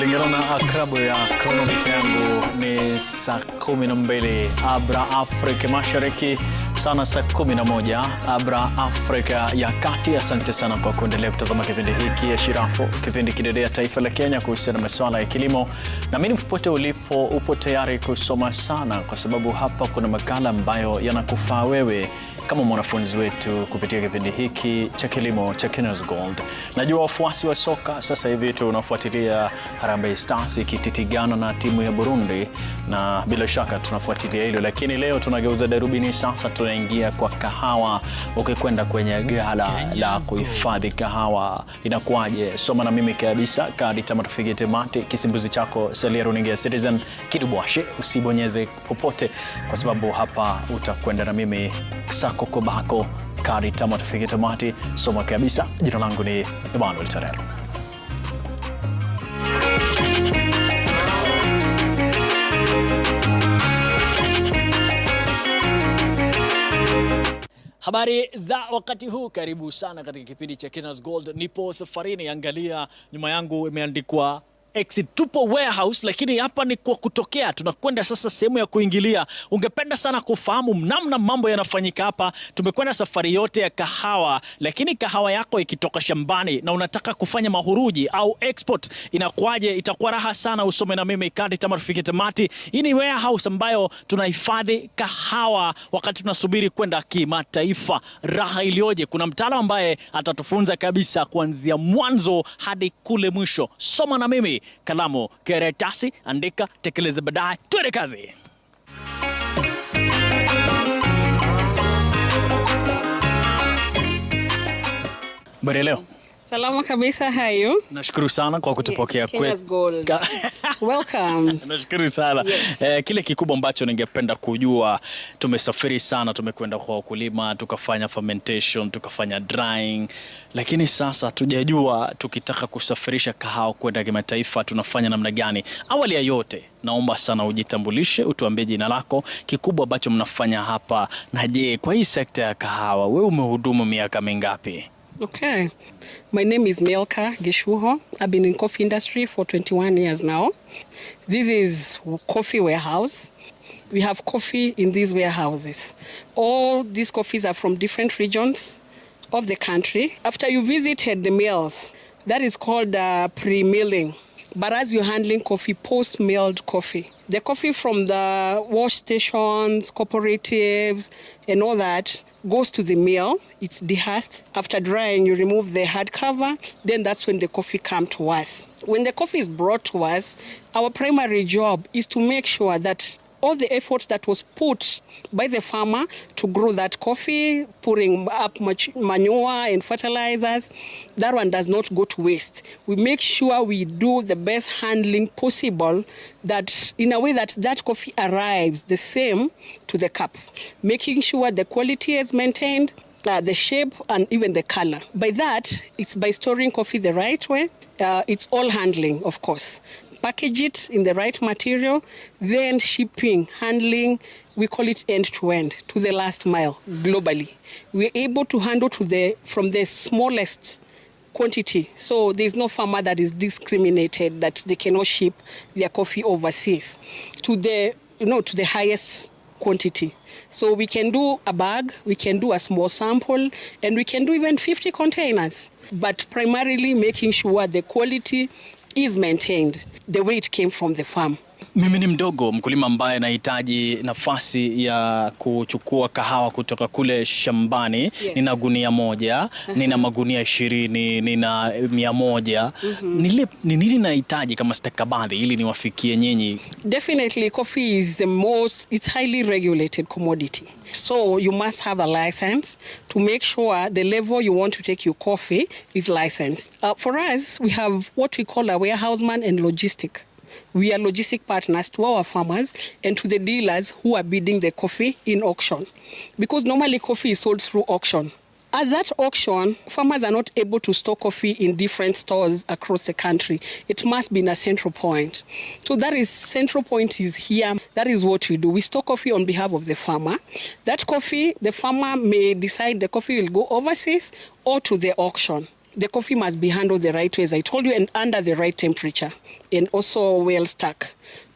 Kulingana na akrabu ya kronomita yangu ni saa 12 Abra Afrika Mashariki, sana saa 11 Abra Afrika ya Kati. Asante sana kwa kuendelea kutazama kipindi hiki ya Shirafu, kipindi kidedea taifa la Kenya kuhusiana na masuala ya kilimo. Na mimi popote ulipo upo tayari kusoma sana, kwa sababu hapa kuna makala ambayo yanakufaa wewe kama mwanafunzi wetu kupitia kipindi hiki cha kilimo cha Cotts Gold. Najua wafuasi wa soka sasa hivi tunafuatilia Harambee Stars ikititigana na timu ya Burundi, na bila shaka tunafuatilia hilo, lakini leo tunageuza darubini. Sasa tunaingia kwa kahawa. Ukikwenda kwenye ghala la kuhifadhi kahawa inakuaje? Soma na mimi kabisa kadi tamatufike temati. Kisimbuzi chako salia runinga ya Citizen kidubwashe, usibonyeze popote, kwa sababu hapa utakwenda na mimi sako kwa bako kadi tamatufike temati. Soma kabisa. Jina langu ni Emmanuel Tarero. Habari za wakati huu, karibu sana katika kipindi cha Cotts Gold. Nipo safarini, angalia nyuma yangu imeandikwa Exit, tupo warehouse, lakini hapa ni kwa kutokea. Tunakwenda sasa sehemu ya kuingilia. Ungependa sana kufahamu namna mambo yanafanyika hapa. Tumekwenda safari yote ya kahawa, lakini kahawa yako ikitoka shambani na unataka kufanya mahuruji au export, inakuaje? Itakuwa raha sana usome na mimi kadi tamatufike tamati. Hii ni warehouse ambayo tunahifadhi kahawa wakati tunasubiri kwenda kimataifa. Raha ilioje! Kuna mtaalamu ambaye atatufunza kabisa kuanzia mwanzo hadi kule mwisho. Soma na mimi, kalamu, karatasi, andika, tekeleza baadaye. Twende kazi. Bari leo. Salama kabisa, hayo. Nashukuru sana kwa kutupokea kwetu. Welcome. Nashukuru sana. Yes. Kile kikubwa ambacho ningependa kujua, tumesafiri sana, tumekwenda kwa wakulima, tukafanya fermentation, tukafanya drying, lakini sasa tujajua tukitaka kusafirisha kahawa kwenda kimataifa tunafanya namna gani. Awali ya yote, naomba sana ujitambulishe, utuambie jina lako, kikubwa ambacho mnafanya hapa, na je, kwa hii sekta ya kahawa wewe umehudumu miaka mingapi? Okay. My name is Milka Gishuho. I've been in coffee industry for 21 years now. This is coffee warehouse. We have coffee in these warehouses. All these coffees are from different regions of the country. After you visited the mills, that is called pre-milling. But as you're handling coffee, post-milled coffee. The coffee from the wash stations, cooperatives, and all that goes to the mill. It's dehusked. After drying, you remove the hard cover. Then that's when the coffee comes to us. When the coffee is brought to us, our primary job is to make sure that all the effort that was put by the farmer to grow that coffee, putting up much manure and fertilizers, that one does not go to waste. We make sure we do the best handling possible, that in a way that that coffee arrives the same to the cup, making sure the quality is maintained, the shape and even the color. By that, it's by storing coffee the right way. It's all handling, of course. Package it in the right material, then shipping, handling, we call it end-to-end, to the last mile globally. We're able to handle from the smallest quantity. So there's no farmer that is discriminated that they cannot ship their coffee overseas to the highest quantity. So we can do a bag, we can do a small sample, and we can do even 50 containers. But primarily making sure the quality is maintained the way it came from the farm. Mimi ni mdogo mkulima ambaye anahitaji nafasi ya kuchukua kahawa kutoka kule shambani. Yes. Nina gunia moja, nina magunia 20, nina 100. Ni nini nahitaji kama stakabadhi ili niwafikie nyinyi? Definitely coffee is it's highly regulated commodity. So you must have a license to make sure the level you want to take your coffee is licensed. For us, we have what we call a warehouseman and logistic. We are logistic partners to our farmers and to the dealers who are bidding the coffee in auction. Because normally coffee is sold through auction. At that auction, farmers are not able to store coffee in different stores across the country. It must be in a central point. So that is, central point is here. That is what we do. We store coffee on behalf of the farmer. That coffee, the farmer may decide the coffee will go overseas or to the auction. the coffee must be handled the right way, as I told you, and under the right temperature, and also well stuck.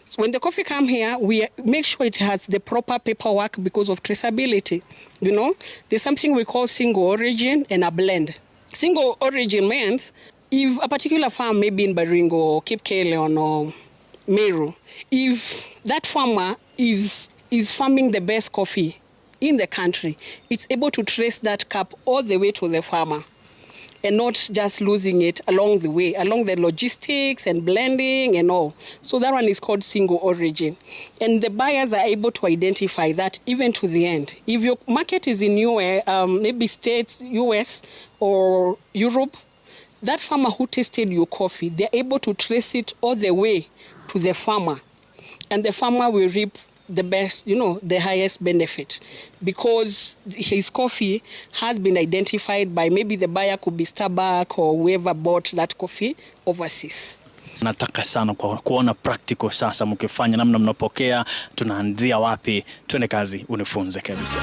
So when the coffee come here, we make sure it has the proper paperwork because of traceability. You know, there's something we call single origin and a blend. Single origin means if a particular farm, maybe in Baringo or Cape Leon or Meru, if that farmer is farming the best coffee in the country, it's able to trace that cup all the way to the farmer and not just losing it along the way, along the logistics and blending and all. So that one is called single origin. And the buyers are able to identify that even to the end. If your market is in maybe States, US or Europe, that farmer who tasted your coffee, they're able to trace it all the way to the farmer. And the farmer will reap the best, the highest benefit, because his coffee has been identified by maybe the buyer could be Starbucks or whoever bought that coffee overseas. Nataka sana kuona practical sasa mkifanya namna mnapokea, tunaanzia wapi, twende kazi, unifunze kabisa.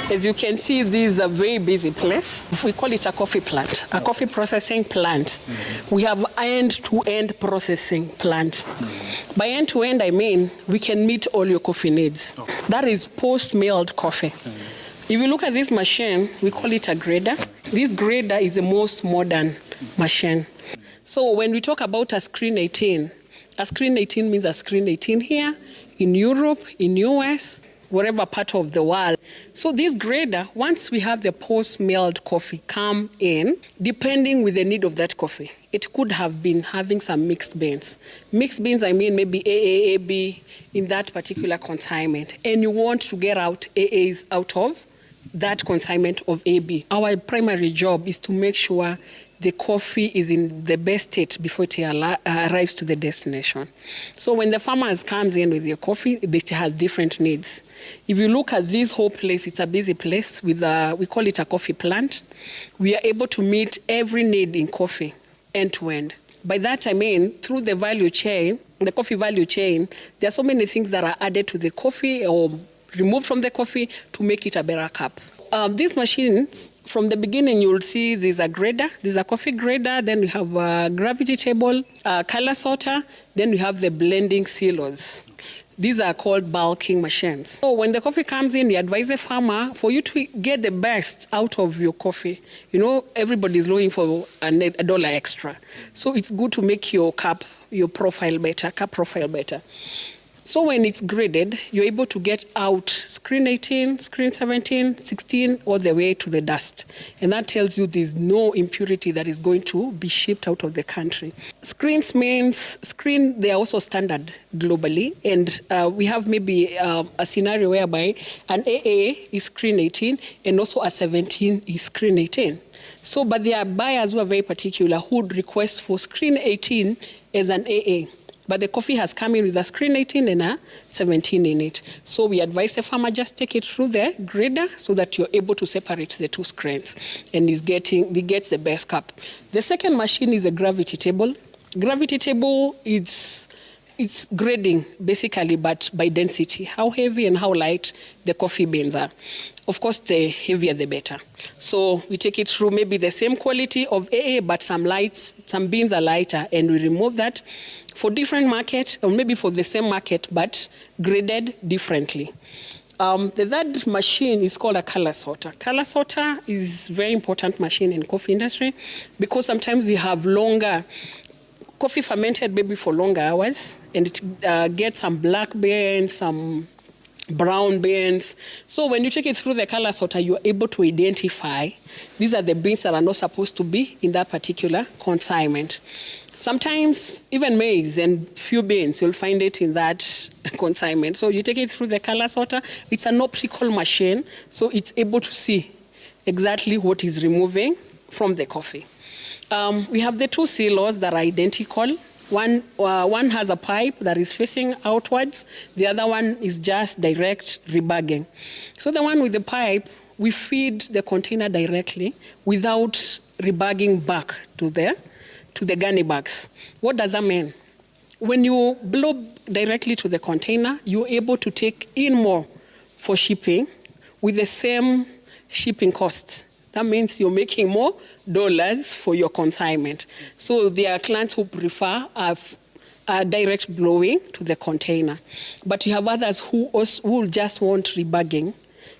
As you can see, this is a very busy place. We call it a coffee plant, a coffee processing plant. We have end-to-end processing plant. By end-to-end, I mean we can meet all your coffee needs. That is post-milled coffee. If you look at this machine, we call it a grader. This grader is the most modern machine. So when we talk about a screen 18 means a screen 18 here, in Europe, in US, whatever part of the world. So this grader, once we have the post-milled coffee come in, depending with the need of that coffee, it could have been having some mixed beans. Mixed beans, I mean maybe AA, AB in that particular consignment. And you want to get out AAs out of that consignment of AB. Our primary job is to make sure the coffee is in the best state before it arrives to the destination. So when the farmers comes in with your coffee, it has different needs. If you look at this whole place, it's a busy place with we call it a coffee plant. We are able to meet every need in coffee end to end. By that I mean through the value chain, the coffee value chain, there are so many things that are added to the coffee or removed from the coffee to make it a better cup. These machines, from the beginning, you'll see there's a grader, there's a coffee grader, then we have a gravity table, a color sorter, then we have the blending silos. These are called bulking machines. So when the coffee comes in, we advise the farmer for you to get the best out of your coffee. Everybody's looking for a dollar extra. So it's good to make your cup profile better. So when it's graded, you're able to get out screen 18, screen 17, 16, all the way to the dust. And that tells you there's no impurity that is going to be shipped out of the country. Screens means, they are also standard globally. And we have maybe a scenario whereby an AA is screen 18 and also a 17 is screen 18. So, but there are buyers who are very particular who would request for screen 18 as an AA. But the coffee has come in with a screen 18 and a 17 in it. So we advise the farmer just take it through the grader so that you're able to separate the two screens and he gets the best cup. The second machine is a gravity table. Gravity table, it's grading basically, but by density, how heavy and how light the coffee beans are. Of course, the heavier the better. So we take it through maybe the same quality of AA, but some beans are lighter, and we remove that for different market, or maybe for the same market, but graded differently. The third machine is called a color sorter. Color sorter is a very important machine in coffee industry because sometimes you have longer coffee fermented maybe for longer hours, and it gets some black beans, some brown beans. So when you take it through the color sorter, you're able to identify these are the beans that are not supposed to be in that particular consignment. Sometimes even maize and few beans, you'll find it in that consignment. So you take it through the color sorter. It's an optical machine, so it's able to see exactly what is removing from the coffee. We have the two silos that are identical. One has a pipe that is facing outwards. The other one is just direct rebagging. So the one with the pipe, we feed the container directly without rebagging back to the gunny bags. What does that mean? When you blow directly to the container, you're able to take in more for shipping with the same shipping cost. That means you're making more dollars for your consignment. So there are clients who prefer direct blowing to the container. But you have others who just want rebagging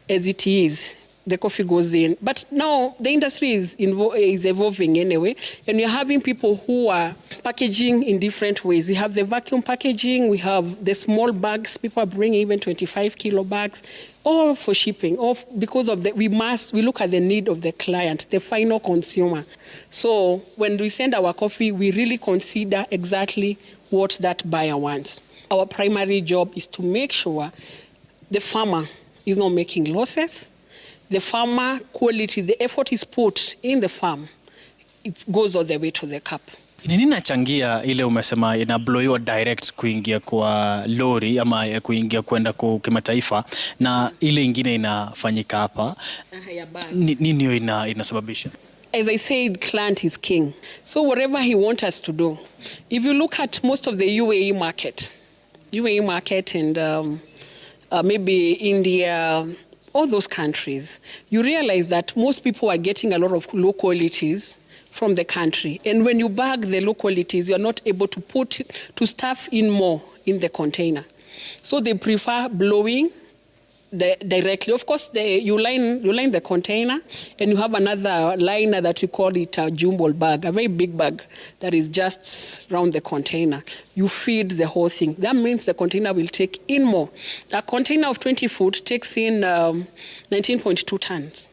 as it is. The coffee goes in. But now the industry is evolving anyway, and you're having people who are packaging in different ways. We have the vacuum packaging, we have the small bags, people are bringing even 25 kilo bags, all for shipping, all because of we look at the need of the client, the final consumer. So when we send our coffee, we really consider exactly what that buyer wants. Our primary job is to make sure the farmer is not making losses. The farmer quality, the effort is put in the farm, it goes all the way to the cup. Ni nini nachangia ile umesema inablowiwa direct kuingia kwa lori ama kuingia kwenda kwa kimataifa na ile ingine inafanyika hapa? Nini hiyo inasababisha? As I said, client is king. So whatever he wants us to do, if you look at most of the UAE market and maybe India, all those countries, you realize that most people are getting a lot of low qualities from the country. And when you bag the low qualities, you're not able to stuff in more in the container. So they prefer blowing directly. Of course, you line the container, and you have another liner that we call it a jumbo bag, a very big bag that is just around the container. You feed the whole thing. That means the container will take in more. A container of 20 foot takes in 19.2 tons.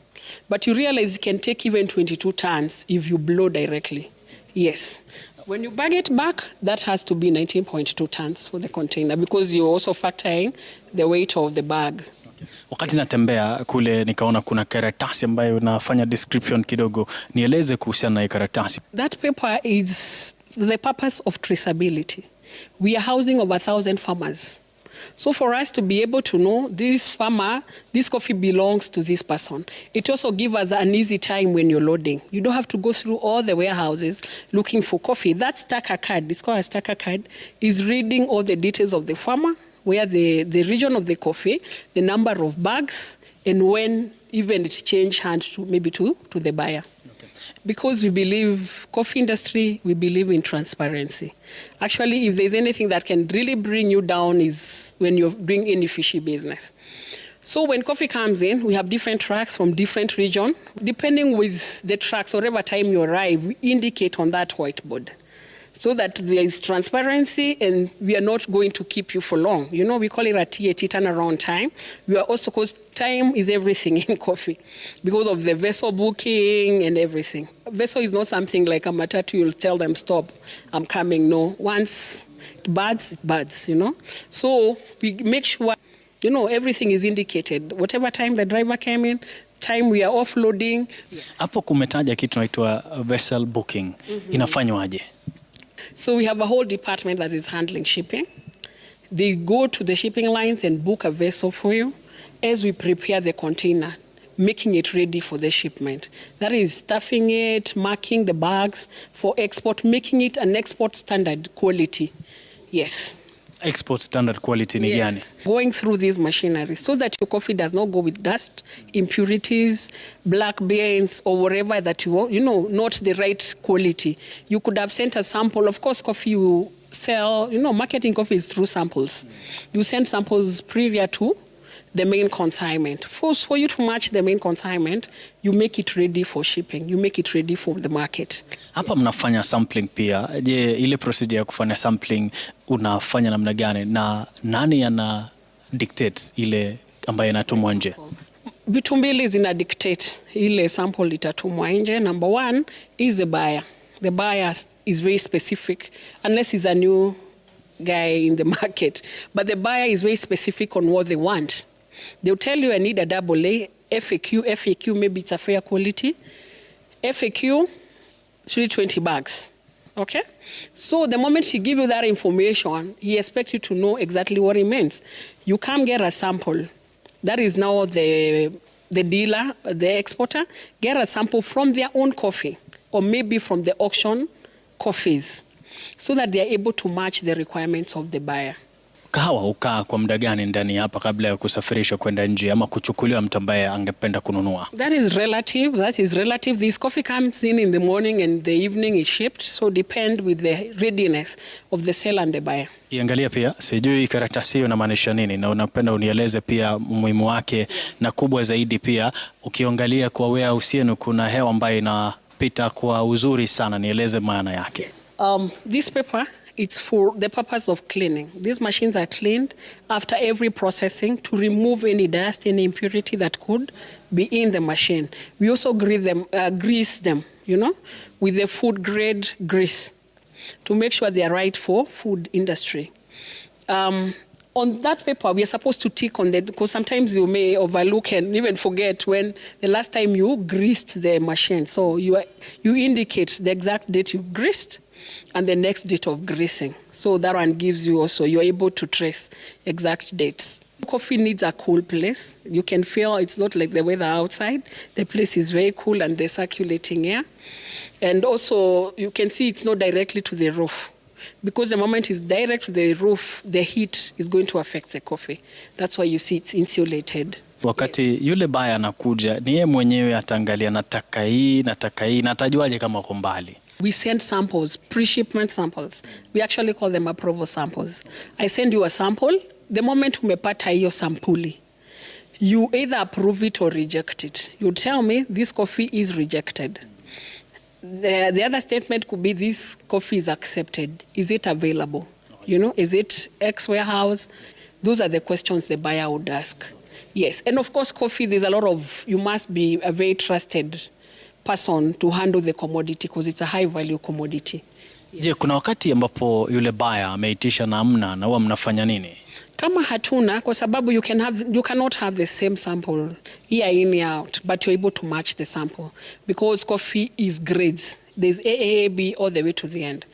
But you realize it can take even 22 tons if you blow directly. Yes. When you bag it back, that has to be 19.2 tons for the container because you're also factoring the weight of the bag. Wakati natembea kule nikaona kuna karatasi ambayo unafanya description kidogo. Nieleze kuhusiana na karatasi. That paper is the purpose of traceability. We are housing over 1,000 farmers. So for us to be able to know this farmer, this coffee belongs to this person. It also gives us an easy time when you're loading. You don't have to go through all the warehouses looking for coffee. That stacker card, it's called a stacker card, is reading all the details of the farmer, where the region of the coffee, the number of bags, and when even it changed hands to maybe to the buyer. Because we believe, coffee industry, we believe in transparency. Actually, if there's anything that can really bring you down is when you're doing any fishy business. So when coffee comes in, we have different trucks from different regions. Depending with the trucks, whatever time you arrive, we indicate on that whiteboard so that there is transparency and we are not going to keep you for long. You know, we call it a TAT, turnaround time. We are also, because time is everything in coffee because of the vessel booking and everything. Vessel is not something like a matatu, you'll tell them, stop, I'm coming. No, once it buds, you know. So we make sure, you know, everything is indicated. Whatever time the driver came in, time we are offloading. Hapo kumetaja kitu naitwa vessel booking. Inafanywaje? So we have a whole department that is handling shipping. They go to the shipping lines and book a vessel for you as we prepare the container, making it ready for the shipment. That is stuffing it, marking the bags for export, making it an export standard quality. Yes. Export standard quality ni gani? Going through these machinery so that your coffee does not go with dust, impurities, black beans, or whatever that you want, you know, not the right quality. You could have sent a sample. Of course, coffee you sell, you know, marketing coffee is through samples. You send samples prior to the main consignment. First, for you to match the main consignment, you make it ready for shipping. You make it ready for the market. Hapa mnafanya sampling pia. Je, ile procedure ya kufanya sampling unafanya namna gani na nani ana dictate ile ambayo inatumwa nje? Vitu mbili zina dictate ile sample itatumwa nje. Number one is the buyer. The buyer is very specific unless he's a new guy in the market. But the buyer is very specific on what they want. They'll tell you I need a double A, FAQ, maybe it's a fair quality. FAQ, 320 bags. Okay? So the moment he gives you that information, he expects you to know exactly what it means. You come get a sample. That is now the dealer, the exporter, get a sample from their own coffee or maybe from the auction coffees so that they are able to match the requirements of the buyer. kahawa hukaa kwa muda gani ndani hapa kabla ya kusafirishwa kwenda nje ama kuchukuliwa mtu ambaye angependa kununua? That is relative. That is relative. This coffee comes in the morning and the evening is shipped. So depend with the readiness of the seller and the buyer. Iangalia pia, sijui karatasi hiyo inamaanisha nini na unapenda unieleze pia umuhimu wake, na kubwa zaidi pia ukiangalia kwa warehouse yenu kuna hewa ambayo inapita kwa uzuri sana, nieleze maana yake. This paper, it's for the purpose of cleaning. These machines are cleaned after every processing to remove any dust, any impurity that could be in the machine. We also grease them, you know, with the food grade grease to make sure they are right for food industry. On that paper, we are supposed to tick on that because sometimes you may overlook and even forget when the last time you greased the machine. So you indicate the exact date you greased and the next date of greasing. So that one gives you also, you're able to trace exact dates. Coffee needs a cool place. You can feel it's not like the weather outside. The place is very cool and there's circulating air. And also you can see it's not directly to the roof. Because the moment it's direct to the roof, the heat is going to affect the coffee. That's why you see it's insulated. Wakati yule baya anakuja, ni yeye mwenyewe ataangalia nataka hii, na atajuaje kama uko mbali? We send samples, pre-shipment samples. We actually call them approval samples. I send you a sample. The moment umepata hiyo sampuli, you either approve it or reject it. You tell me this coffee is rejected. The other statement could be this coffee is accepted. Is it available? You know, is it X warehouse? Those are the questions the buyer would ask. Yes, and of course coffee, there's a lot of, you must be a very trusted person to handle the commodity because it's a high value commodity. Yes. Je, kuna wakati ambapo yule buyer ameitisha namna na huwa mnafanya nini? Kama hatuna, kwa sababu you cannot have the same sample year in year out, but you're able to match the sample because coffee is grades. There's A, B, all the way to the end.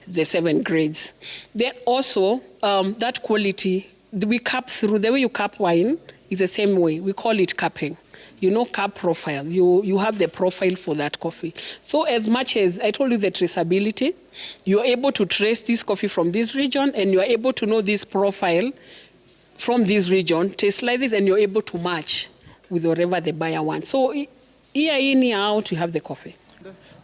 The 7 grades. Then also that quality we cap through. The way you cap wine is the same way. We call it capping. You know, cap profile. You have the profile for that coffee. So as much as I told you the traceability, you're able to trace this coffee from this region and you're able to know this profile from this region, taste like this, and you're able to match with whatever the buyer wants. So year in, year out, you have the coffee.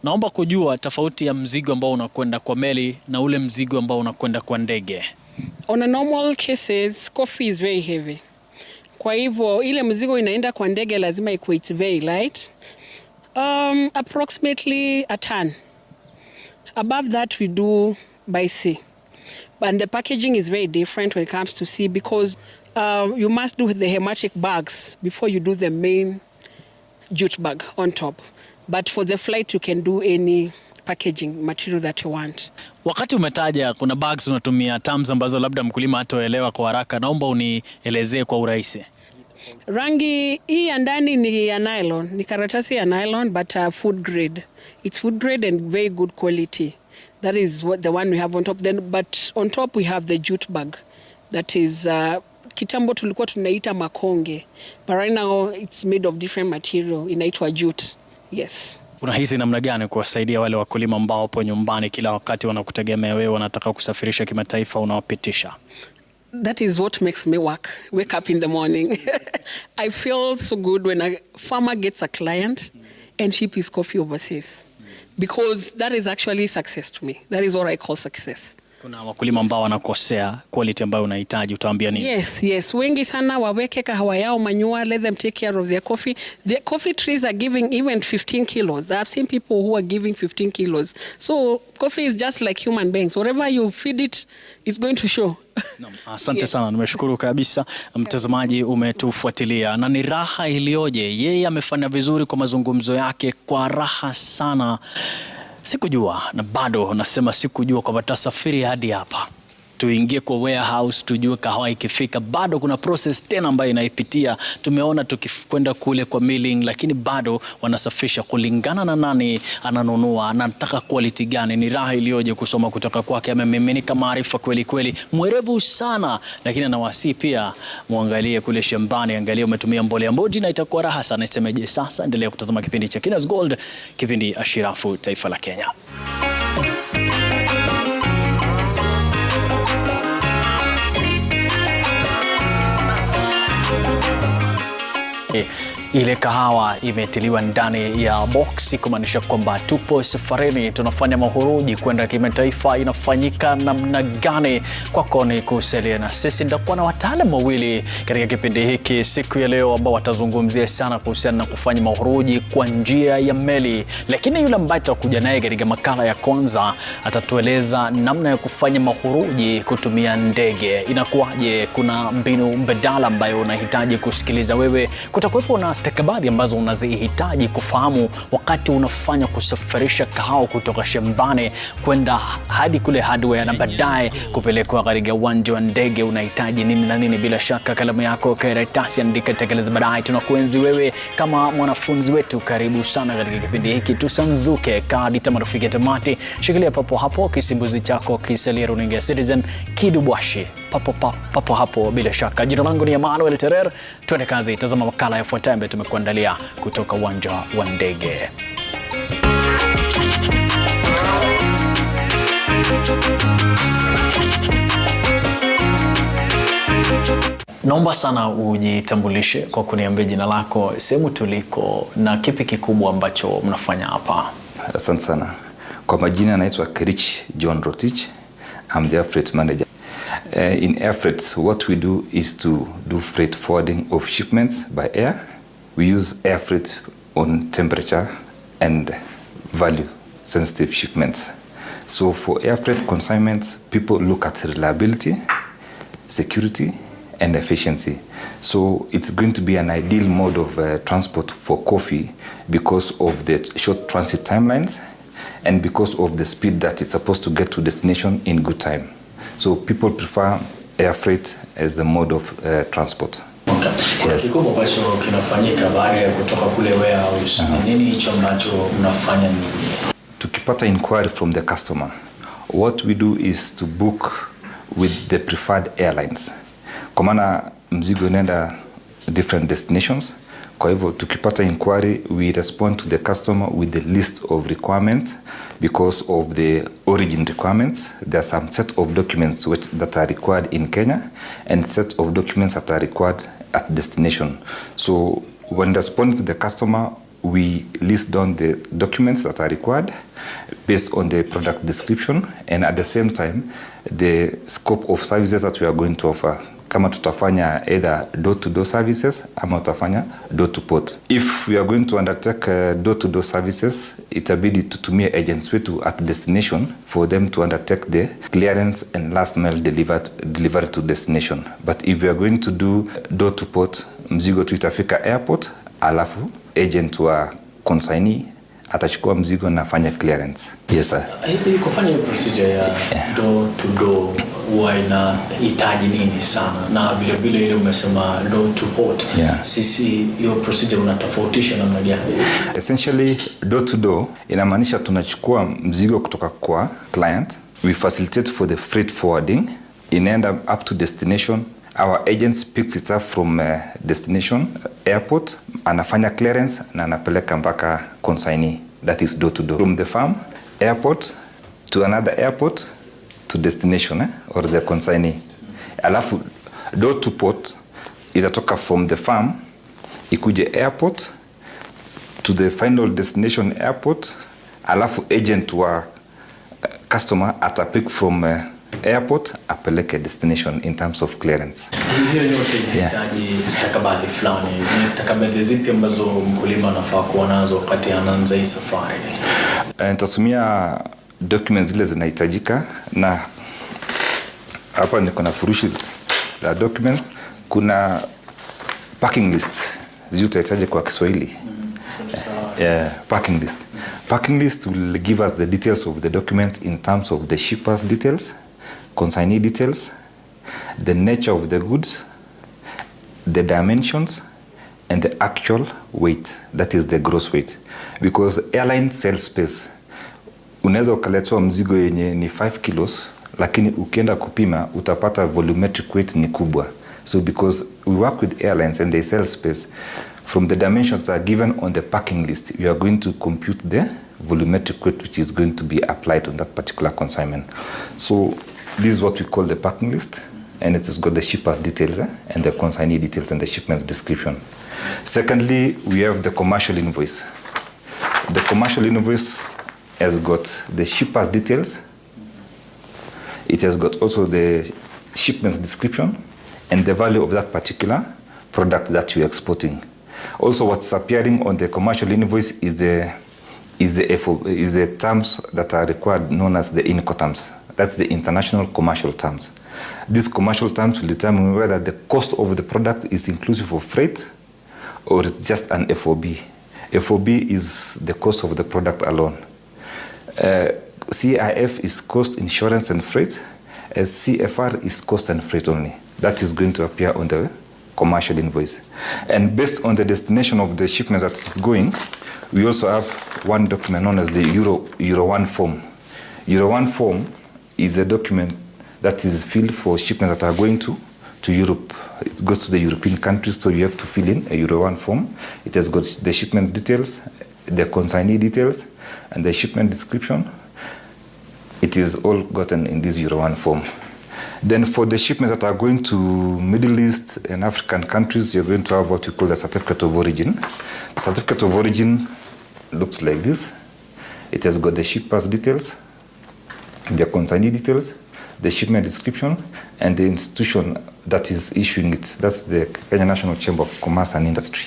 Naomba kujua tofauti ya mzigo ambao unakwenda kwa meli na ule mzigo ambao unakwenda kwa ndege. On a normal cases, coffee is very heavy. Kwa hivyo ile mzigo inaenda kwa ndege lazima ikuwe it's very light. Approximately a ton. Above that we do by sea. But the packaging is very different when it comes to sea because you must do the hermetic bags before you do the main jute bag on top. But for the flight you can do any packaging material that you want. Wakati umetaja kuna bags unatumia terms ambazo labda mkulima hataelewa kwa haraka, naomba unielezee kwa urahisi. Rangi hii ya ndani ni ya nylon, ni karatasi ya nylon but food grade. It's food grade and very good quality. That is what the one we have on top. Then, but on top we have the jute bag. That is kitambo tulikuwa tunaita makonge. But right now it's made of different material. Inaitwa jute. Yes. Unahisi namna gani kuwasaidia wale wakulima ambao hapo nyumbani kila wakati wanakutegemea wewe, wanataka kusafirisha kimataifa, unawapitisha? That is what makes me wake up in the morning. I feel so good when a farmer gets a client and ship his coffee overseas. Because that is actually success to me. That is what I call success. Kuna wakulima ambao wanakosea quality ambayo unahitaji, utaambia nini? Yes. Wengi sana waweke kahawa yao manure, let them take care of their coffee. The coffee trees are giving even 15 kilos. I've seen people who are giving 15 kilos. So coffee is just like human beings. Whatever you feed it, it's going to show. Asante sana, nimeshukuru kabisa. Mtazamaji umetufuatilia na ni raha ilioje. Yeye amefanya vizuri kwa mazungumzo yake, kwa raha sana. Sikujua na bado nasema sikujua kwamba tutasafiri hadi hapa. Tuingie kwa warehouse tujue kahawa ikifika, bado kuna process tena ambayo inaipitia. Tumeona tukikwenda kule kwa milling, lakini bado wanasafisha kulingana na nani ananunua, anataka quality gani. Ni raha iliyoje kusoma kutoka kwake. Amemiminika maarifa kweli kweli, mwerevu sana. Lakini anawasi pia muangalie kule shambani, angalia umetumia mbolea mbodi na itakuwa raha sana. Nisemeje sasa? Endelea kutazama kipindi cha Kina's Gold, kipindi ashirafu taifa la Kenya. Ile kahawa imetiliwa ndani ya boksi kumaanisha kwamba tupo safarini, tunafanya mahuruji kwenda kimataifa. Inafanyika namna gani? Kwako ni kusalia na sisi. Nitakuwa na wataalamu wawili katika kipindi hiki siku ya leo ambao watazungumzia sana kuhusiana na kufanya mahuruji kwa njia ya meli, lakini yule ambaye tutakuja naye katika makala ya kwanza atatueleza namna ya kufanya mahuruji kutumia ndege. Inakuwaje? Kuna mbinu mbadala ambayo unahitaji kusikiliza wewe. Kutakuwepo na stakabadhi ambazo unazihitaji kufahamu wakati unafanya kusafirisha kahawa kutoka shambani kwenda hadi kule hardware na baadaye kupelekwa katika uwanja wa ndege. Unahitaji nini na nini? Bila shaka kalamu yako, karatasi, andika, tekeleza baadaye. Tunakuenzi wewe kama mwanafunzi wetu. Karibu sana katika kipindi hiki, tusanzuke kadi tamarufiki tamati. Shikilia papo hapo kisimbuzi chako, kisalia runinga Citizen kidubwashi papo hapo. Bila shaka jina langu ni Emmanuel Terer. Twende kazi, tazama makala yafuatayo ambayo tumekuandalia kutoka uwanja wa ndege. Naomba sana ujitambulishe kwa kuniambia jina lako, sehemu tuliko na kipi kikubwa ambacho mnafanya hapa. Asante sana. Kwa majina naitwa Kerich John Rotich. I'm the freight manager. In air freight, what we do is to do freight forwarding of shipments by air. We use air freight on temperature and value sensitive shipments. So for air freight consignments, people look at reliability, security, and efficiency. So it's going to be an ideal mode of transport for coffee because of the short transit timelines and because of the speed that it's supposed to get to destination in good time. So people prefer air freight as the mode of transport. Okay. Yes. Kikubwa ambacho kinafanyika baada ya kutoka kule warehouse, nini hicho ambacho mnafanya nini? Tukipata inquiry from the customer, what we do is to book with the preferred airlines. Kwa maana mzigo unaenda different destinations. Kwa hivyo tukipata inquiry, we respond to the customer with the list of requirements because of the origin requirements. There are some set of documents that are required in Kenya and set of documents that are required at destination. So when responding to the customer, we list down the documents that are required based on the product description and at the same time the scope of services that we are going to offer. Kama tutafanya either door-to-door services ama tutafanya door-to-port. If we are going to undertake door-to-door services, itabidi tutumie agents wetu at destination for them to undertake the clearance and last mile delivery to destination. But if we are going to do door-to-port, mzigo tu itafika airport, alafu agent wa consignee atachukua mzigo na afanye clearance. Yes sir. Hivi kufanya procedure ya door to door huwa inahitaji nini sana? Na vile vile ile umesema door to port. Yeah. Sisi hiyo procedure unatofautisha namna gani? Essentially door to door inamaanisha tunachukua mzigo kutoka kwa client, we facilitate for the freight forwarding, inaenda up to destination. Our agents picks it up from destination airport, anafanya clearance na anapeleka mpaka consignee. That is door to door. From the farm, airport to another airport to destination or the consignee. Alafu door to port itatoka from the farm ikuje airport to the final destination airport. Alafu agent wa customer atapick from airport apeleke destination in terms of clearance. Hiyo yote inahitaji stakabadhi fulani. Ni stakabadhi zipi ambazo mkulima anafaa kuwa nazo wakati anaanza hii safari? Nitatumia documents zile zinahitajika na hapa niko na furushi la documents. Kuna packing list zitahitaji kwa Kiswahili. Packing list. Packing list will give us the details of the documents in terms of the shipper's details, consignee details, the nature of the goods, the dimensions, and the actual weight, that is the gross weight. Because airline sell space. Unaweza ukaletewa mzigo yenye ni 5 kilos, lakini ukienda kupima utapata volumetric weight ni kubwa. So because we work with airlines and they sell space, from the dimensions that are given on the packing list, we are going to compute the volumetric weight which is going to be applied on that particular consignment. So this is what we call the packing list, and it has got the shipper's details and the consignee details and the shipment's description. Secondly, we have the commercial invoice. The commercial invoice has got the shipper's details. It has got also the shipment's description and the value of that particular product that you're exporting. Also, what's appearing on the commercial invoice is the terms that are required, known as the Incoterms. That's the international commercial terms. These commercial terms will determine whether the cost of the product is inclusive of freight or it's just an FOB. FOB is the cost of the product alone. CIF is cost, insurance, and freight. As CFR is cost and freight only. That is going to appear on the commercial invoice. And based on the destination of the shipment that is going, we also have one document known as the Euro 1 form. Euro 1 form is a document that is filled for shipments that are going to Europe. It goes to the European countries, so you have to fill in a Euro 1 form. It has got the shipment details, the consignee details, and the shipment description. It is all gotten in this Euro 1 form. Then for the shipments that are going to Middle East and African countries, you're going to have what you call the certificate of origin. The certificate of origin looks like this. It has got the shipper's details, the consignee details, the shipment description, and the institution that is issuing it. That's the Kenya National Chamber of Commerce and Industry.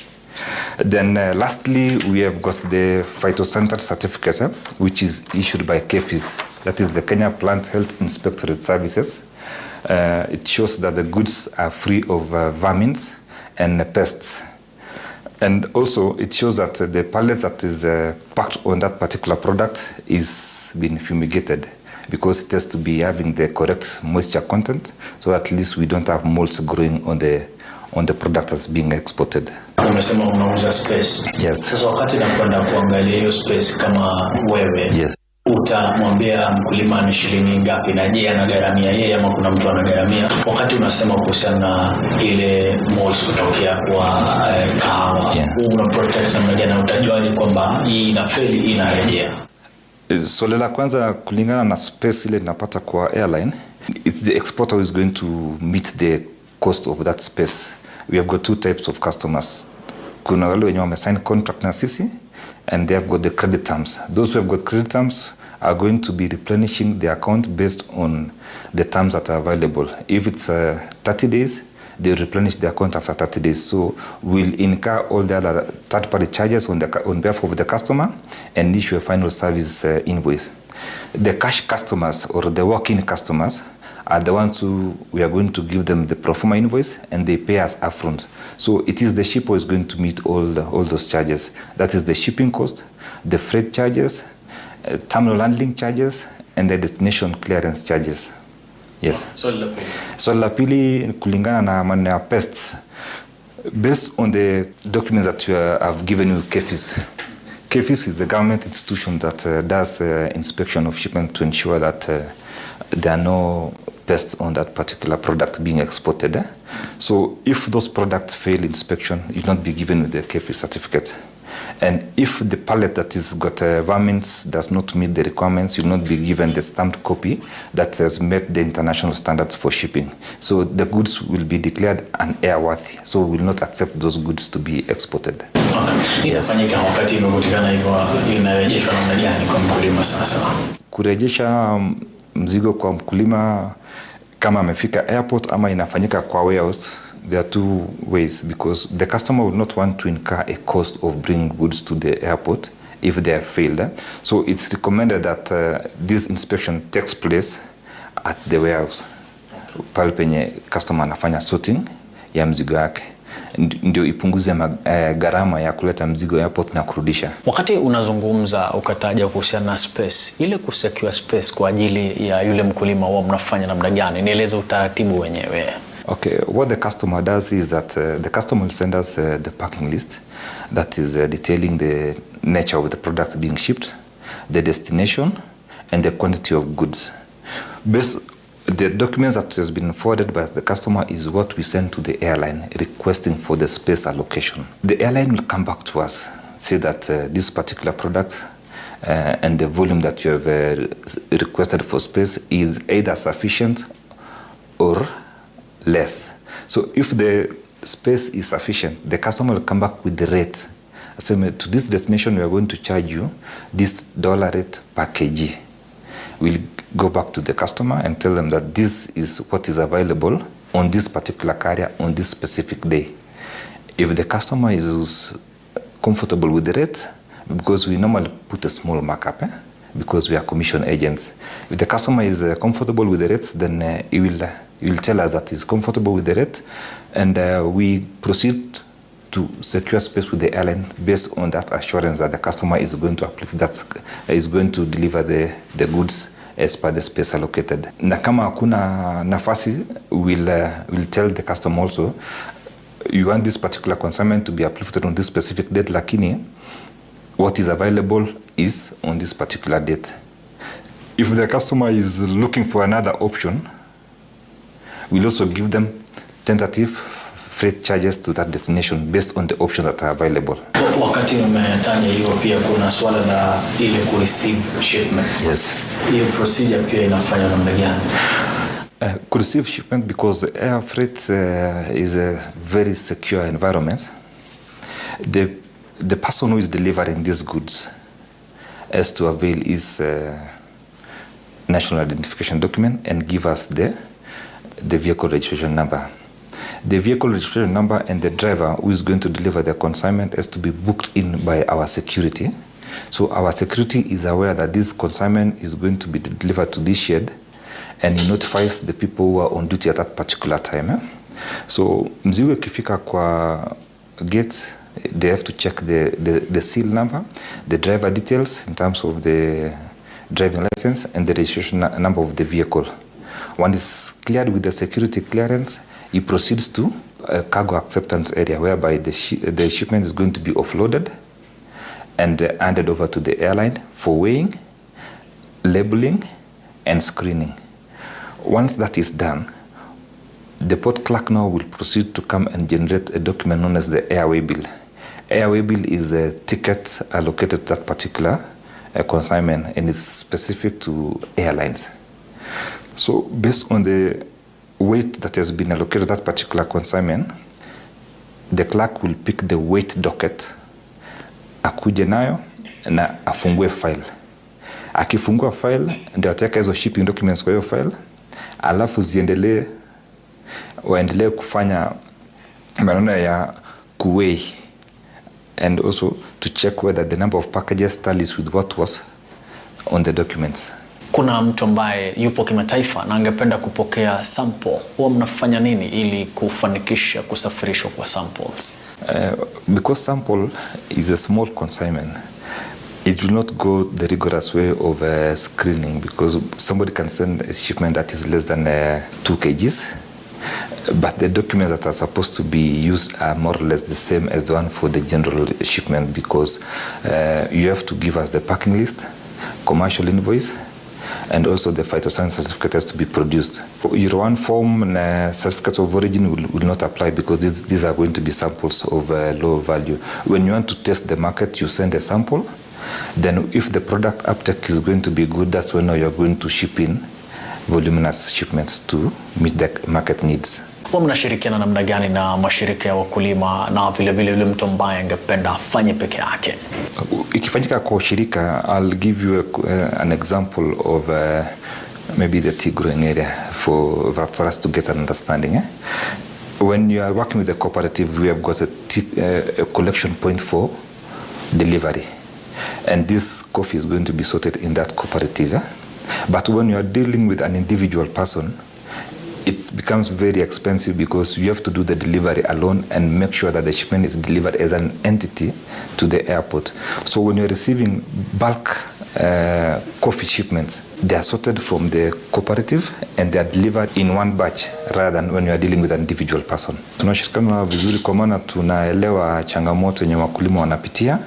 Then lastly, we have got the phytosanitary certificate, which is issued by KEPHIS. That is the Kenya Plant Health Inspectorate Services. It shows that the goods are free of vermins and pests. And also, it shows that the pallet that is packed on that particular product is being fumigated, because it has to be having the correct moisture content, so at least we don't have molds growing on the product that's being exported. Umesema unauza space. Yes. Sasa wakati nakwenda kuangalia hiyo space kama wewe, yes, utamwambia mkulima ni shilingi ngapi na je anagharamia yeye ama kuna mtu anagharamia? Wakati unasema kuhusiana na ile molds kutokea kwa kahawa, una protect namna gani utajuaje kwamba hii inafeli inarejea? Swali la kwanza, kulingana na space ile napata kwa airline, it's the exporter who is going to meet the cost of that space. We have got two types of customers. Kuna wale wenye wamesign contract na sisi, and they have got the credit terms. Those who have got credit terms are going to be replenishing the account based on the terms that are available. If it's 30 days, they replenish the account after 30 days. So we'll incur all the other third-party charges on behalf of the customer and issue a final service invoice. The cash customers or the walk-in customers are the ones who we are going to give them the pro forma invoice and they pay us upfront. So it is the shipper who is going to meet all those charges. That is the shipping cost, the freight charges, terminal handling charges, and the destination clearance charges. Yes. So la pili, kulingana na maneno ya pests, based on the documents that have given you, KEPHIS. KEPHIS is the government institution that does inspection of shipment to ensure that there are no pests on that particular product being exported. So if those products fail inspection, you'll not be given with the KEPHIS certificate. And if the pallet that is got vermins does not meet the requirements, you'll not be given the stamped copy that has met the international standards for shipping. So the goods will be declared unairworthy. So we will not accept those goods to be exported. Kurejesha mzigo kwa mkulima kama amefika airport ama inafanyika kwa warehouse, there are two ways, because the customer would not want to incur a cost of bringing goods to the airport if they have failed. So it's recommended that this inspection takes place at the warehouse. Pale penye customer anafanya sorting ya mzigo yake, ndio ipunguze gharama ya kuleta mzigo airport na kurudisha. Wakati unazungumza ukataja kuhusiana na space, ile kusecure space kwa ajili ya yule mkulima huwa mnafanya namna gani? Nieleze utaratibu wenyewe. Okay, what the customer does is that the customer will send us the packing list that is detailing the nature of the product being shipped, the destination, and the quantity of goods. The documents that has been forwarded by the customer is what we send to the airline requesting for the space allocation. The airline will come back to us, say that this particular product and the volume that you have requested for space is either sufficient or less. So if the space is sufficient, the customer will come back with the rate. So to this destination, we are going to charge you this dollar rate per kg. We'll go back to the customer and tell them that this is what is available on this particular carrier on this specific day. If the customer is comfortable with the rate, because we normally put a small markup, because we are commission agents. If the customer is comfortable with the rates, then he will tell us that he's comfortable with the rate, and we proceed to secure space with the airline based on that assurance that the customer is going to uplift, that is going to deliver the goods as per the space allocated. Na kama hakuna nafasi, we'll tell the customer also, you want this particular consignment to be uplifted on this specific date, lakini what is available is on this particular date. If the customer is looking for another option, we'll also give them tentative freight charges to that destination based on the options that are available. Wakati umetaja hiyo, pia kuna swala la ile ku receive shipments. Yes. Hiyo procedure pia inafanya namna gani? To receive shipment, because air freight is a very secure environment, the person who is delivering these goods has to avail his national identification document and give us the vehicle registration number. The vehicle registration number and the driver who is going to deliver the consignment has to be booked in by our security. So our security is aware that this consignment is going to be delivered to this shed, and he notifies the people who are on duty at that particular time. So mzigo ikifika kwa gate, they have to check the seal number, the driver details in terms of the driving license, and the registration number of the vehicle. When it's cleared with the security clearance, he proceeds to a cargo acceptance area, whereby the shipment is going to be offloaded and handed over to the airline for weighing, labeling, and screening. Once that is done, the port clerk now will proceed to come and generate a document known as the airway bill. Airway bill is a ticket allocated to that particular consignment, and it's specific to airlines. So based on the weight that has been allocated to that particular consignment, the clerk will pick the weight docket, akuje nayo na afungue file. Akifungua file, ndio ataweka hizo shipping documents kwa hiyo file, alafu waendelee kufanya maneno ya kuweigh, and also to check whether the number of packages tallies with what was on the documents. Kuna mtu ambaye yupo kimataifa na angependa kupokea sample, huwa mnafanya nini ili kufanikisha kusafirishwa kwa samples? Because sample is a small consignment, it will not go the rigorous way of screening, because somebody can send a shipment that is less than 2 kgs, but the documents that are supposed to be used are more or less the same as the one for the general shipment, because you have to give us the packing list, commercial invoice, and also the phytosanitary certificate has to be produced. Your one form and certificates of origin will not apply, because these are going to be samples of low value. When you want to test the market, you send a sample. Then if the product uptake is going to be good, that's when you're going to ship in voluminous shipments to meet the market needs. Kwa mnashirikiana namna gani na mashirika ya wakulima na vile vile yule mtu ambaye angependa afanye peke yake? Ikifanyika kwa shirika, I'll give you an example of maybe the tea growing area for us to get an understanding. When you are working with the cooperative, we have got a collection point for delivery, and this coffee is going to be sorted in that cooperative. But when you are dealing with an individual person, it becomes very expensive, because you have to do the delivery alone and make sure that the shipment is delivered as an entity to the airport. So when you're receiving bulk coffee shipments, they are sorted from the cooperative and they are delivered in one batch, rather than when you are dealing with an individual person. Tunashirikiana vizuri kwa maana tunaelewa changamoto yenye wakulima wanapitia.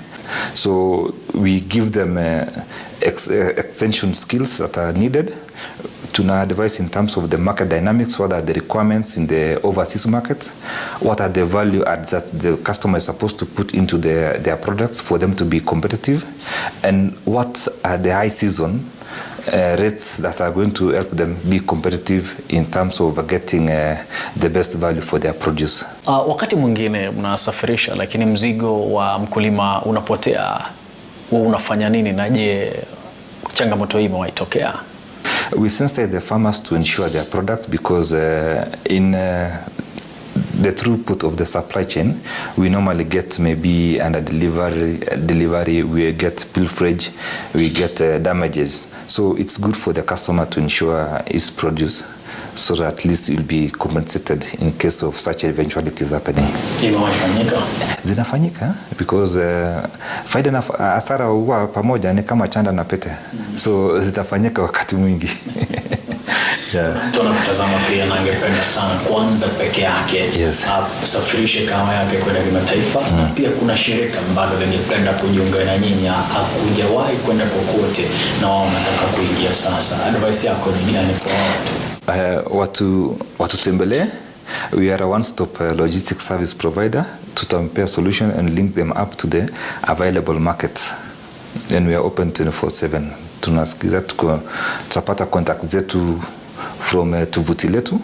So we give them extension skills that are needed. Tuna advise in terms of the market dynamics, what are the requirements in the overseas market, what are the value adds that the customer is supposed to put into their products for them to be competitive, and what are the high season rates that are going to help them be competitive in terms of getting the best value for their produce. Wakati mwingine mnasafirisha lakini mzigo wa mkulima unapotea, wewe unafanya nini, na je changamoto hii imewaitokea? We sensitize the farmers to ensure their products because in the throughput of the supply chain, we normally get maybe under delivery we get pilferage, we get damages. So it's good for the customer to ensure his produce, so that at least you'll be compensated in case of such eventualities happening. Zinafanyika because faida na hasara huwa pamoja, ni kama chanda na pete. So zitafanyika wakati mwingi. Tunatazama pia na angependa sana kwanza peke yake safirishe kahawa yake kwenda kimataifa, na pia kuna shirika ambalo lingependa kujiunga na nyinyi, hakujawahi kwenda kokote na wao wanataka kuingia sasa. Advice yako ni gani kwa watu tembelee? We are a one-stop logistics service provider. Tutampea solution and link them up to the available markets. And we are open 24/7. Tunasikiza, tutapata contact zetu from tovuti letu.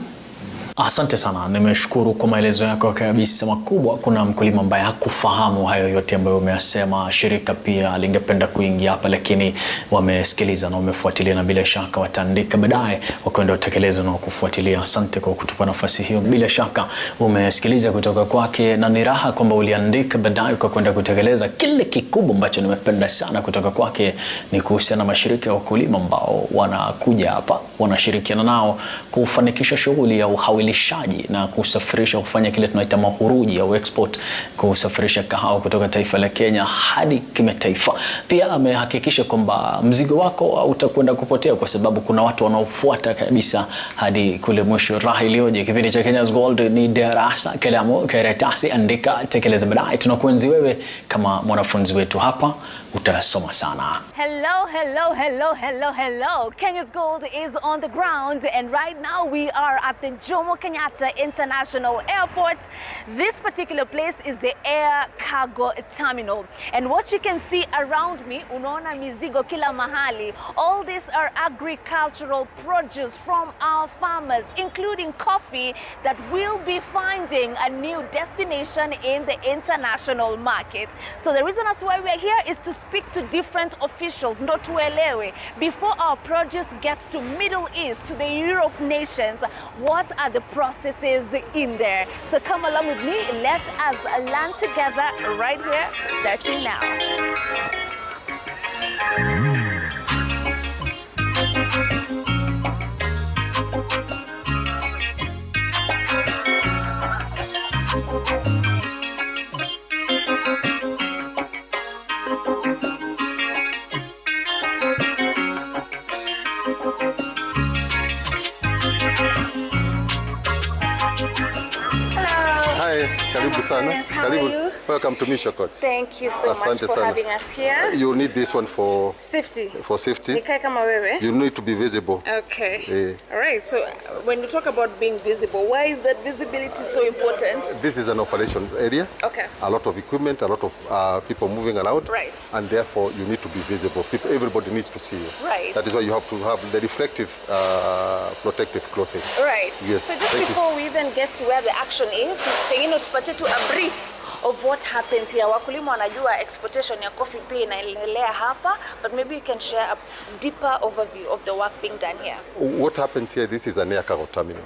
Asante sana, nimeshukuru kwa maelezo yako kabisa makubwa. Kuna mkulima ambaye hakufahamu hayo yote ambayo umeyasema. Shirika pia lingependa kuingia hapa, lakini wamesikiliza na wamefuatilia, na bila shaka wataandika baadaye wakaenda kutekeleza na kufuatilia. Asante kwa kutupa nafasi hiyo. Bila shaka umesikiliza kutoka kwake, na ni raha kwamba uliandika baadaye kwa kwenda kutekeleza. Kile kikubwa ambacho nimependa sana kutoka kwake ni kuhusiana na mashirika ya wakulima ambao wanakuja hapa, wanashirikiana nao kufanikisha shughuli ya uhawilishaji na kusafirisha, kufanya kile tunaita mahuruji au export, kusafirisha kahawa kutoka taifa la Kenya hadi kimataifa. Pia amehakikisha kwamba mzigo wako utakwenda kupotea, kwa sababu kuna watu wanaofuata kabisa hadi kule mwisho. Raha iliyoje! Kipindi cha Kenya's Gold ni darasa, kalamu, karatasi, andika, tekeleza baadaye. Tunakuenzi wewe kama mwanafunzi wetu hapa, utasoma sana. Hello. Kenya's Gold is on the ground, and right now we are at the Jomo Kenyatta International Airport. This particular place is the Air Cargo Terminal, and what you can see around me, unaona mizigo kila mahali. All these are agricultural produce from our farmers, including coffee that will be finding a new destination in the international market. So the reason as to why we are here is to speak to different officials, ndo tuelewe, before our produce gets to Middle East, to the Europe nations, what are the processes in there. So come along with me, let us learn together right here, starting now. Karibu sana. Yes, how are you? Welcome to Misha Cotts. Thank you so much for having us here. You need this one for safety. For safety. Nikae kama wewe. You need to be visible. Okay. All right. So when you talk about being visible, why is that visibility so important? This is an operation area. Okay. A lot of equipment, a lot of people moving around. Right. And therefore you need to be visible. Everybody needs to see you. Right. That is why you have to have the reflective, protective clothing. Right. Yes. So just before we even get to where the action is, pengine tupate tu a brief of what happens here. Wakulima wanajua exportation ya coffee pia inaendelea hapa, but maybe you can share a deeper overview of the work being done here. What happens here, this is an air cargo terminal.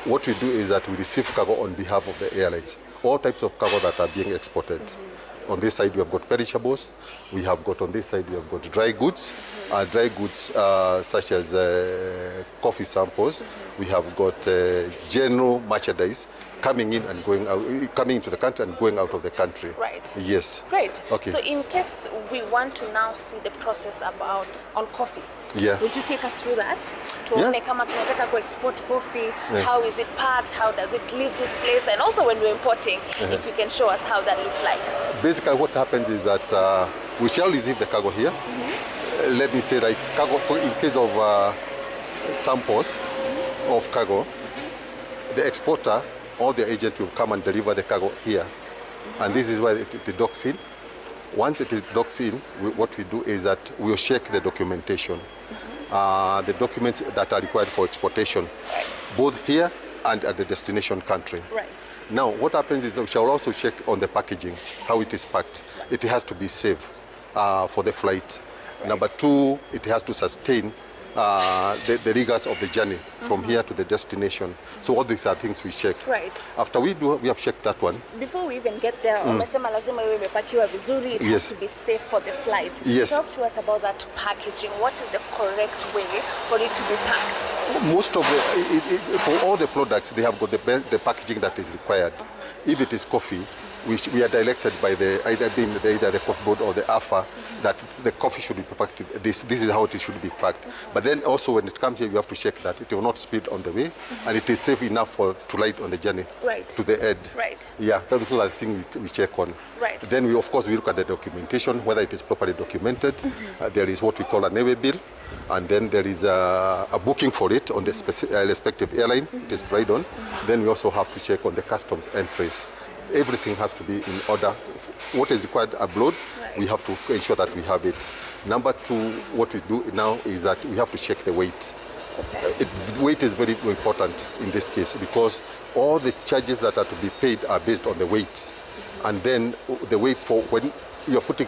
What we do is that we receive cargo on behalf of the airlines. All types of cargo that are being exported. On this side we have got perishables, we have got on this side we have got dry goods. Dry goods such as coffee samples. We have got general merchandise coming in and going out, coming into the country and going out of the country. Right. Yes. Great. Okay. So in case we want to now see the process on coffee, would you take us through that? Tuone kama tunataka ku export coffee, how is it packed, how does it leave this place, and also when we're importing, if you can show us how that looks like. Basically what happens is that we shall receive the cargo here. Let me say, like cargo, in case of samples of cargo, the exporter or the agent will come and deliver the cargo here. And this is where it docks in. Once it docks in, what we do is that we'll check the documentation. the documents that are required for exportation, both here and at the destination country. Right. Now, what happens is we shall also check on the packaging, how it is packed. It has to be safe for the flight. Number two, it has to sustain the rigors of the journey from here to the destination. So all these are things we check. Right. After we have checked that one. Before we even get there, umesema lazima iwe imepakiwa vizuri, it has to be safe for the flight. Yes. Talk to us about that packaging. What is the correct way for it to be packed? Most of for all the products, they have got the packaging that is required. If it is coffee, we are directed by either the coffee board or the AFA that the coffee should be packed. This is how it should be packed. But then also when it comes here, you have to check that it will not spill on the way, and it is safe enough to light on the journey to the end. Right. Yeah, that's also the thing we check on. Right. Then we of course we look at the documentation, whether it is properly documented. There is what we call a navy bill, and then there is a booking for it on the respective airline it is tried on. Then we also have to check on the customs entries. Everything has to be in order. What is required abroad, we have to ensure that we have it. Number two, what we do now is that we have to check the weight. Weight is very important in this case because all the charges that are to be paid are based on the weight. And then the weight for when you're putting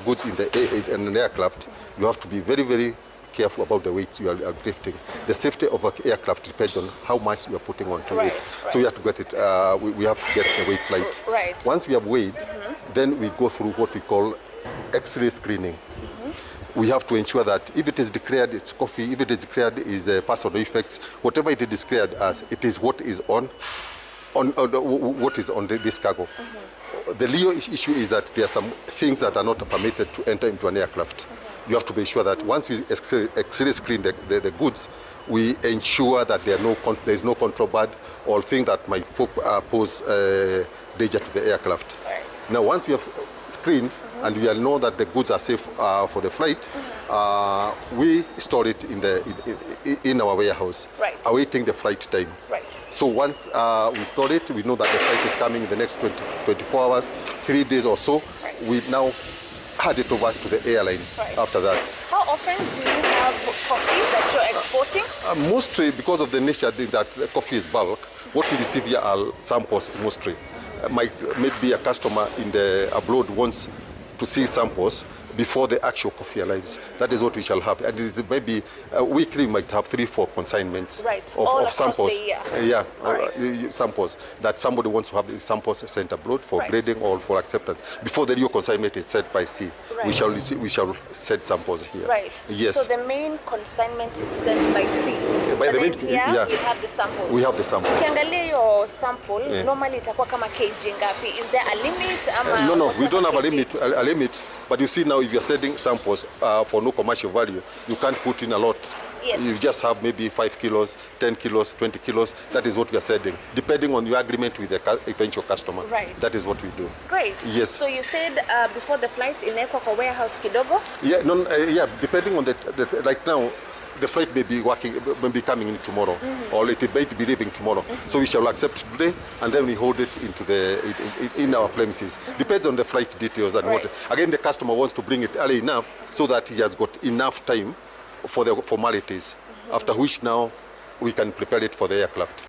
goods in an aircraft, you have to be very, very careful about the weights you are lifting. The safety of an aircraft depends on how much you are putting onto it. So we have to get it. We have to get the weight plate. Right. Once we have weighed, then we go through what we call X-ray screening. We have to ensure that if it is declared it's coffee, if it is declared is personal effects, whatever it is declared as, it is what is on what is on this cargo. The real issue is that there are some things that are not permitted to enter into an aircraft. You have to be sure that once we X-ray screen the goods, we ensure that there is no contraband or thing that might pose danger to the aircraft. Right. Now, once we have screened and we know that the goods are safe for the flight, we store it in our warehouse, awaiting the flight time. Right. So once we store it, we know that the flight is coming in the next 24 hours, 3 days or so. We now hand it over to the airline after that. How often do you have coffee that you're exporting? Mostly because of the nature that coffee is bulk, what we receive here are samples mostly. Maybe a customer abroad wants to see samples before the actual coffee arrives. That is what we shall have. And it is maybe weekly we might have 3-4 consignments of samples. Samples that somebody wants to have these samples sent abroad for grading or for acceptance. Before the real consignment is sent by sea, we shall send samples here. Right. Yes. So the main consignment is sent by sea. By the main, here we have the samples. We have the samples. Ukiangalia your sample, normally itakuwa kama kg ngapi? Is there a limit? No, we don't have a limit. But you see now, if you're sending samples for no commercial value, you can't put in a lot. Yes. You just have maybe 5 kilos, 10 kilos, 20 kilos. That is what we are sending, depending on your agreement with the eventual customer. Right. That is what we do. Great. Yes. So you said before the flight, inawekwa kwa warehouse kidogo? Yeah, depending on like now, the flight may be coming in tomorrow, or it might be leaving tomorrow. So we shall accept today, and then we hold it in our premises. Depends on the flight details and what. Again, the customer wants to bring it early enough so that he has got enough time for the formalities. After which now we can prepare it for the aircraft.